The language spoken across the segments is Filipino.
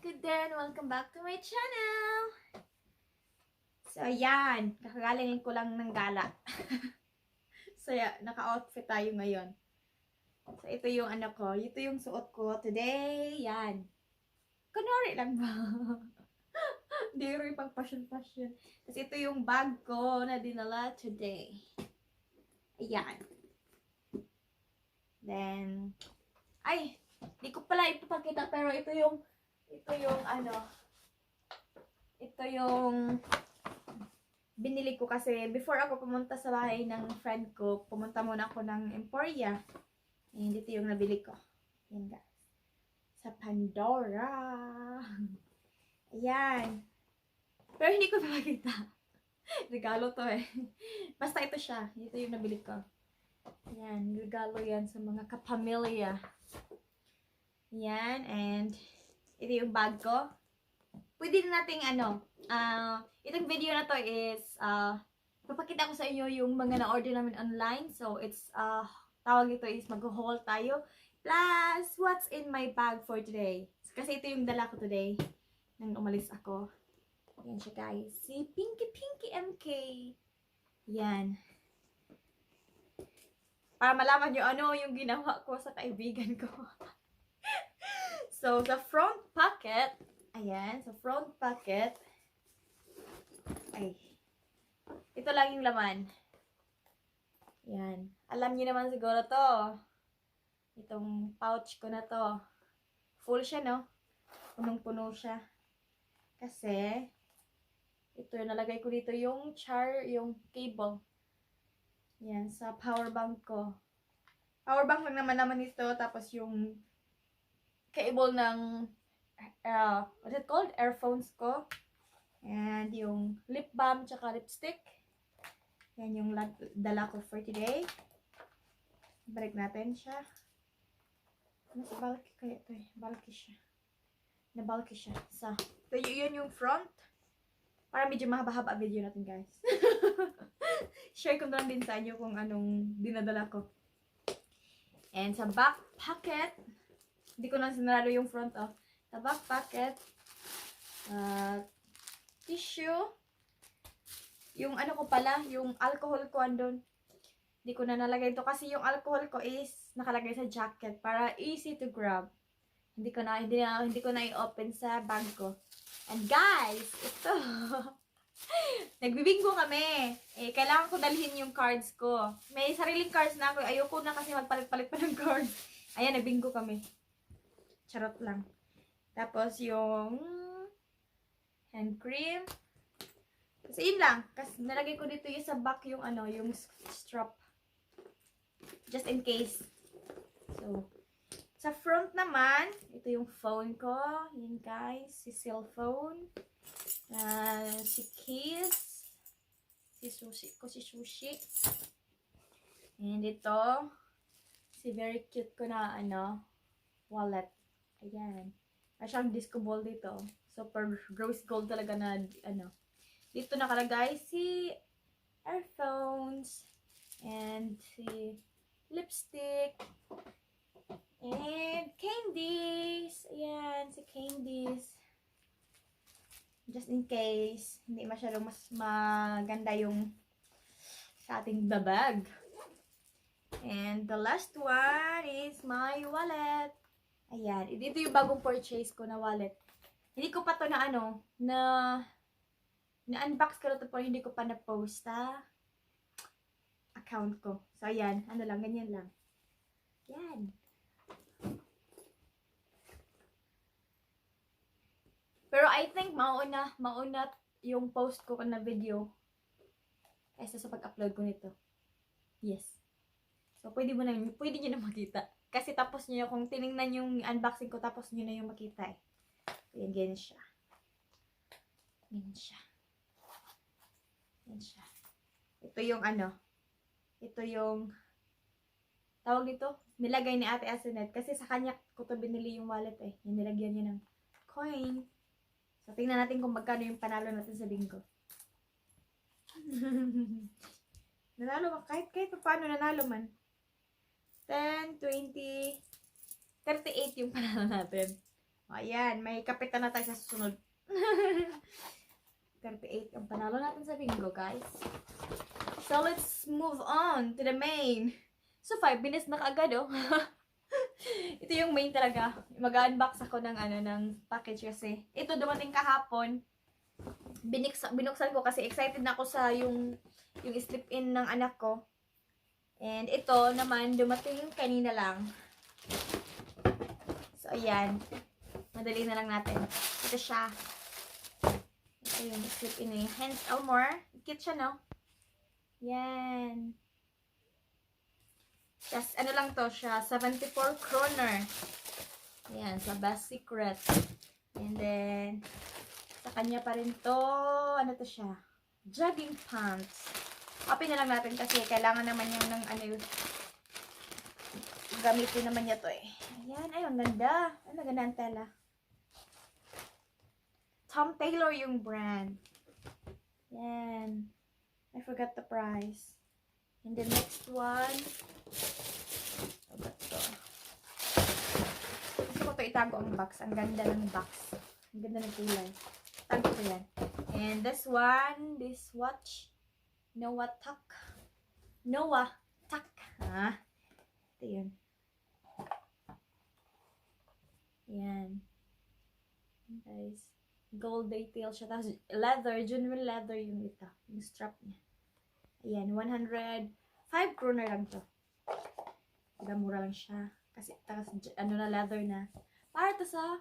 good day and welcome back to my channel! So, ayan. Kakagaling ko lang ng gala. So, naka-outfit tayo ngayon. So, ito yung ano ko. Ito yung suot ko today. Yan. Kunwari lang ba? Hindi rin pang passion-passion. Tapos, ito yung bag ko na dinala today. Ayan. Then, ay! Di ko pala ipapakita pero ito yung binili ko kasi before ako pumunta sa bahay ng friend ko, pumunta muna ako ng Emporia. And ito yung nabili ko. Yan guys. Sa Pandora. Ayan. Pero hindi ko makita. Regalo to eh. Basta ito siya. Ito yung nabili ko. Ayan. Regalo yan sa mga kapamilya. Yan, and ito yung bag ko. Pwede na nating itong video na to is, papakita ko sa inyo yung mga na-order namin online. So, it's, tawag ito is mag-haul tayo. Plus, what's in my bag for today. Kasi ito yung dala ko today, nang umalis ako. Yan siya guys. Si Pinky MK. Yan. Para malaman nyo ano yung ginawa ko sa kaibigan ko. So, sa front pocket, ayan, sa front pocket, ay, ito lang yung laman. Ayan. Alam niyo naman siguro to. Itong pouch ko na to. Full siya, no? Punong-puno siya. Kasi, ito, nalagay ko dito yung yung cable. Ayan, sa power bank ko. Power bank lang naman ito, tapos yung cable ng what's it called? Earphones ko. And yung lip balm tsaka lipstick. Yan yung dala ko for today. Balik natin siya. Mas bulky kaya ito eh. Bulky siya. Na-bulky siya. So, yun yung front. Para medyo mahaba-haba video natin guys. Share ko na lang din sa inyo kung anong dinadala ko. And sa back pocket, hindi ko na sinarado yung front of. Sa back pocket, tissue, yung ano ko pala, yung alcohol ko andun. Hindi ko na nalagay ito kasi yung alcohol ko is nakalagay sa jacket para easy to grab. Hindi ko na i-open sa bag ko. And guys, ito. Nagbibingo kami. Eh, kailangan ko dalhin yung cards ko. May sariling cards na ako. Ayoko na kasi magpalit-palit pa ng cards. Ayan, nagbingo kami. Charot lang. Tapos yung hand cream. Kasi yun lang. Kasi nalagay ko dito yung sa back yung yung strap. Just in case. So, sa front naman, ito yung phone ko. Yun guys, si cellphone. Si case. Si sushi. And ito, si very cute ko na wallet. Ayan. Ay siyang disco ball dito. Super rose gold talaga na Dito nakalagay si earphones and si lipstick and candies. Ayan, si candies. Just in case hindi masyadong mas maganda yung sa ating babag. And the last one is my wallet. Ayan. Dito yung bagong purchase ko na wallet. Hindi ko pa to na-unbox ko na to pero hindi ko pa na-post sa account ko. So, ayan. Ganyan lang. Yan. Pero I think mauna yung post ko na video kaysa sa pag-upload ko nito. Yes. So, pwede nyo na makita. Kasi tapos nyo kung tinignan yung unboxing ko, tapos nyo na yung makita eh. Ayan, ganyan siya. Ganyan siya. Ganyan siya. Ito yung ito yung tawag nito, nilagay ni Ate Asenet. Kasi sa kanya ko to binili yung wallet eh. Yung nilagyan niya ng coin. So, tingnan natin kung magkano yung panalo natin sa bingo. Nanalo man. Kahit paano nanalo man. 10, 20, 38 yung panalo natin. Ayan, may kapitan na tayo sa susunod. 38 ang panalo natin sa bingo, guys. So, let's move on to the main. So, 5 minutes na kaagad, oh. Ito yung main talaga. Mag-unbox ako ng, ng package kasi. Ito, dumating kahapon. Binuksan ko kasi excited na ako sa yung slip-in ng anak ko. And ito naman, dumating kanina lang. So, ayan. Madali na lang natin. Ito siya. Ito yung slip-in ni Hans Elmore. Cute siya, no? Yan. Just, ano lang to siya, 74 kroner. Yan, sa Best Secret. And then, sa kanya pa rin to, ano to siya? Jogging pants. Open na lang natin kasi kailangan naman yung ng gamitin naman niya to eh. Ayan, ay, ang ganda. Ang ganda ang tela. Tom Taylor yung brand. Yan. I forgot the price. And the next one, oh, ba't to? Gusto ko to itago ang box. Ang ganda ng box. Ang ganda ng kulay. Tago ko yan. And this one, this watch, Noah Tuck. Ha? Ito yun. Yan. Guys. Gold detail siya. Tapos leather, genuine leather yung ito. Yung strap niya. Ayan, 105 kroner lang to. Diba, mura lang siya. Kasi, na, leather na. Para to sa,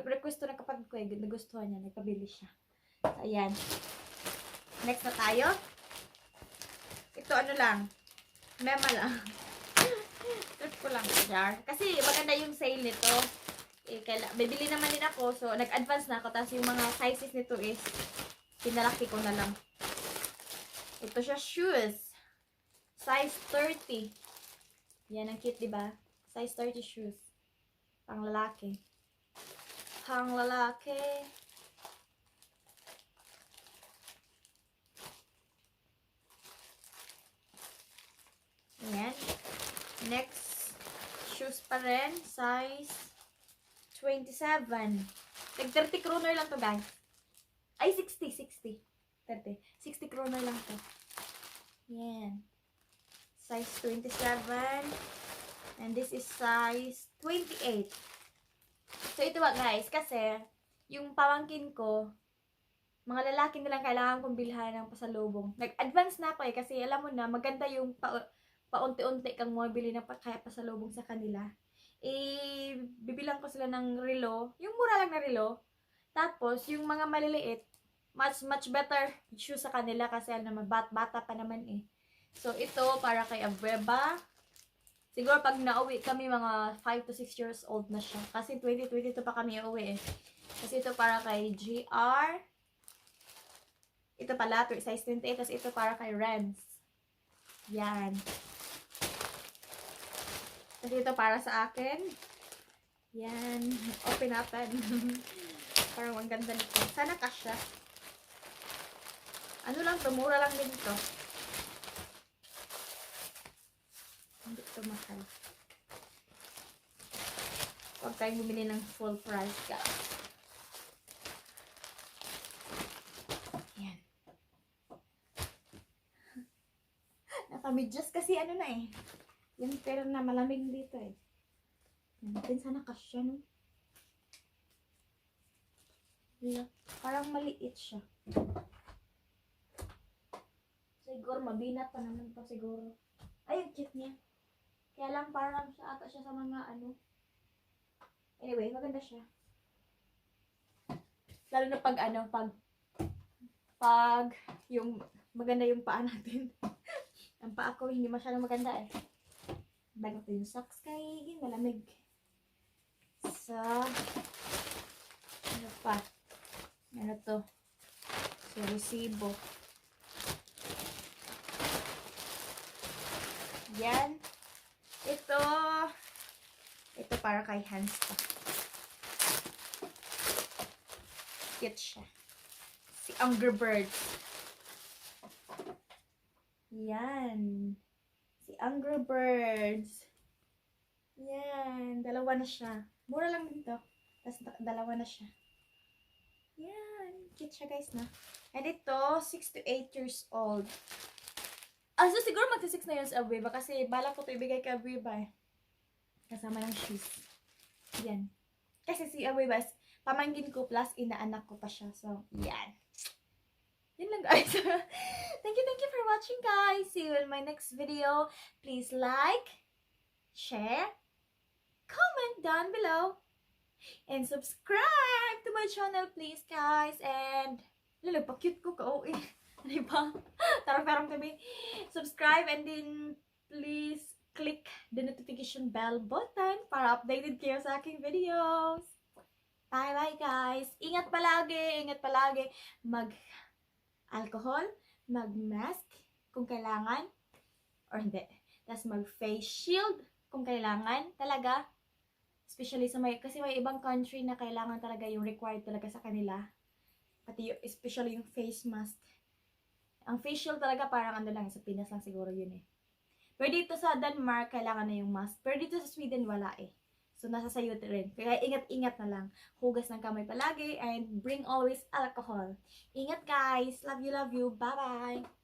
request to ng kapatid ko eh. Nagustuhan niya, nagpabili siya. So, ayan. Next na tayo. Ito, lang. Mema lang. Trip ko lang jar. Kasi, maganda yung sale nito. Bibili naman din ako. So, nag-advance na ako. Tapos yung mga sizes nito is, pinalaki ko na lang. Ito siya, shoes. Size 30. Yan, ang cute, diba? Size 30 shoes. Pang lalaki. Pang lalaki. Yan. Next, shoes pa rin. Size 27. Tag 30 kroner lang to, guys. Ay, 60. 30. 60 kroner lang to. Yan. Size 27. And this is size 28. So, ito ba, guys? Kasi, yung pamangkin ko, mga lalaki nilang kailangan kong bilhan ng pasalubong. Nag-advance na ako eh. Kasi, alam mo na, maganda yung paunti-unti kang mabili ng kaya pasalubong sa kanila. Bibilang ko sila ng relo, yung mura lang na relo. Tapos, yung mga maliliit, much better shoes sa kanila kasi naman, bata pa naman eh. So, ito para kay Abueva. Siguro pag nauwi kami, mga 5 to 6 years old na siya. Kasi 2022 pa kami uuwi eh. Kasi ito para kay GR. Ito pala, size 28. Tapos ito para kay Renz. Yan. Kasi ito para sa akin. Yan. Open natin. Parang ang ganda nito. Sana kasya. Ano lang to? Mura lang din to. Hindi ito mahal. Huwag tayong bumili ng full price, guys. Yan. Nakamidyas kasi ano na eh. Yung pero na malamig dito eh. Natin sana kasya, no? Yeah. Parang maliit siya. Siguro mabinat pa naman to siguro. Ay, yung cute niya. Kaya lang parang siya ata siya sa mga ano. Anyway, maganda siya. Lalo na pag ano, pag yung maganda yung paa natin. Ang paa ko hindi masyadong maganda eh. Bago ko yung socks kay malamig. Sa ano pa? Ano to? So, resibo. Yan. Ito para kay Hans pa. Cute siya. Si Angry Birds. Yan. Si Angry Birds. Yan. Dalawa na siya. Mura lang dito. Tapos dalawa na siya. Yan. Cute siya guys na. And ito, 6 to 8 years old. So siguro magsa 6 na yun sa Abueva kasi balak ko ito ibigay kay Abueva eh. Kasama ng shoes. Yan. Kasi si Abueva is pamangkin ko plus inaanak ko pa siya. So, yan. Yun lang guys. Thank you for watching guys. See you in my next video. Please like, share, comment down below, and subscribe to my channel please guys. And, lalo pa cute ko ka-OA. Ano ba? Tarang-tarang kami. Subscribe and then please click the notification bell button para updated kayo sa aking videos. Bye-bye guys. Ingat palagi. Mag-alcohol, mag-mask kung kailangan, or hindi. Tapos mag-face shield kung kailangan talaga. Especially sa kasi may ibang country na kailangan talaga yung required talaga sa kanila. Pati especially yung face mask. Ang face shield talaga parang ano lang, sa Pinas lang siguro yun eh. Pero dito sa Denmark, kailangan na yung mask. Pero dito sa Sweden, wala eh. So, nasa sayo rin. Kaya ingat-ingat na lang. Hugas ng kamay palagi and bring always alcohol. Ingat guys! Love you, love you. Bye-bye!